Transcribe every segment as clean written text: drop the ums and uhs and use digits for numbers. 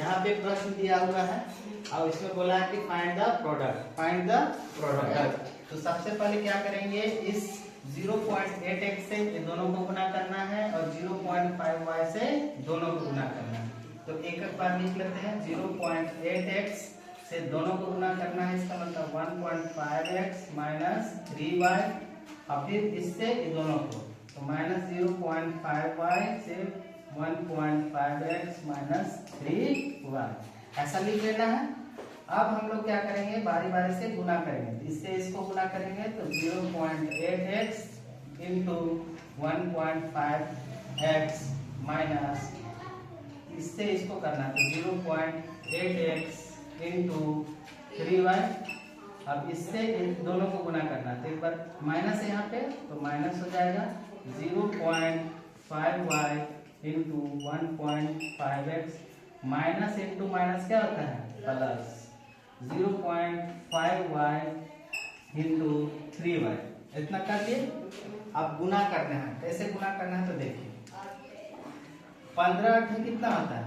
यहाँ पे प्रश्न दिया हुआ है और इसमें बोला है कि फाइंड द प्रोडक्ट। तो सबसे पहले क्या करेंगे, इस 0.8x से ये दोनों को गुना करना है और 0.5y से दोनों को गुना करना है। तो एक एक बार लिख लेते हैं, 0.8x से दोनों को गुना करना है, इसका मतलब 1.5x माइनस 3y और फिर इससे ये दोनों को, तो माइनस 0.5y से 1.5x माइनस 3y ऐसा लिख लेना है। अब हम लोग क्या करेंगे, बारी बारी से गुना करेंगे। तो इससे इसको गुना करेंगे तो 0.8x इंटू 1.5x माइनस, इससे इसको करना तो 0.8x इंटू 3y। अब इससे दोनों को गुना करना, तो एक बार माइनस है यहाँ पे तो माइनस हो जाएगा 0.5y into 1.5x minus into minus क्या होता है प्लस 0.5y इंटू 3y। इतना कर लिए। अब गुना करना है, कैसे गुना करना है तो देखिए 15 कितना होता है,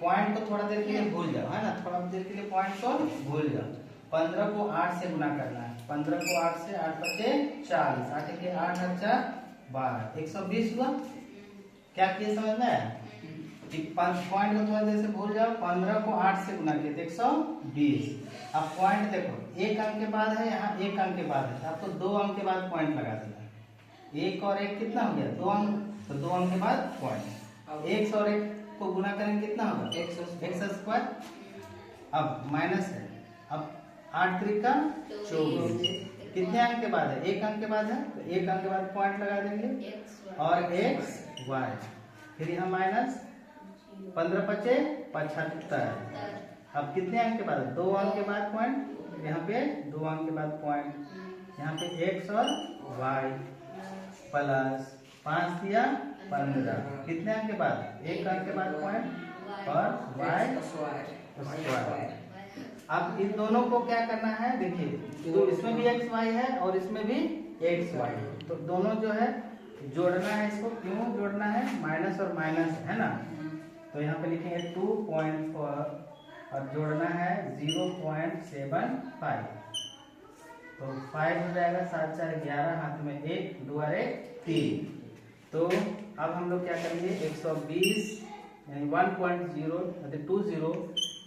पॉइंट को थोड़ा देर के लिए भूल जाओ, है ना, थोड़ा देर के लिए पॉइंट को भूल जाओ। 15 को 8 से गुना करना है, 15 को 8 से 8 बचे 40, 8 के 8 अच्छा 12, 120 हुआ। क्या किए समझ में आया? पॉइंट को थोड़ा देर से भूल जाओ, 15 को 8 से गुना किए तो 120। अब पॉइंट देखो, एक अंक के बाद है, यहाँ एक अंक के बाद है, अब तो 2 अंक के बाद पॉइंट लगा देना। एक और एक कितना हो गया 2 अंक, तो 2 अंक के बाद पॉइंट। एक और एक को गुना करेंगे कितना होगा x स्क्वायर। अब माइनस है, अब 8 त्रिका 24, कितने अंक के बाद है, एक अंक के बाद है, तो एक अंक के बाद पॉइंट लगा देंगे और x y, फिर यहाँ माइनस 15 बचे 75। अब कितने अंक के बाद है, 2 अंक के बाद पॉइंट, यहाँ पे 2 अंक के बाद पॉइंट, यहाँ पे x और y प्लस 5 दिया 15, कितने अंक के बाद, एक अंक के बाद पॉइंट और y स्क्वायर। अब इन दोनों को क्या करना है देखिए, तो इसमें भी x y है और इसमें भी x y, तो दोनों जो है जोड़ना है। इसको क्यों जोड़ना है, माइनस और माइनस है ना, तो यहाँ पे लिखेंगे 2.4 और जोड़ना है 0.75, तो 5 हो जाएगा, 7 4 11, हाथ में 1 2 और 1 3। तो अब हम लोग क्या करेंगे, 120 यानी 1.020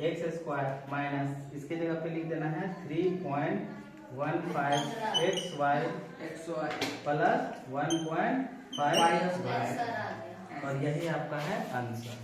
x स्क्वायर माइनस, इसके जगह पे लिख देना है 3.15 xy प्लस 1.5y, और यही आपका है आंसर।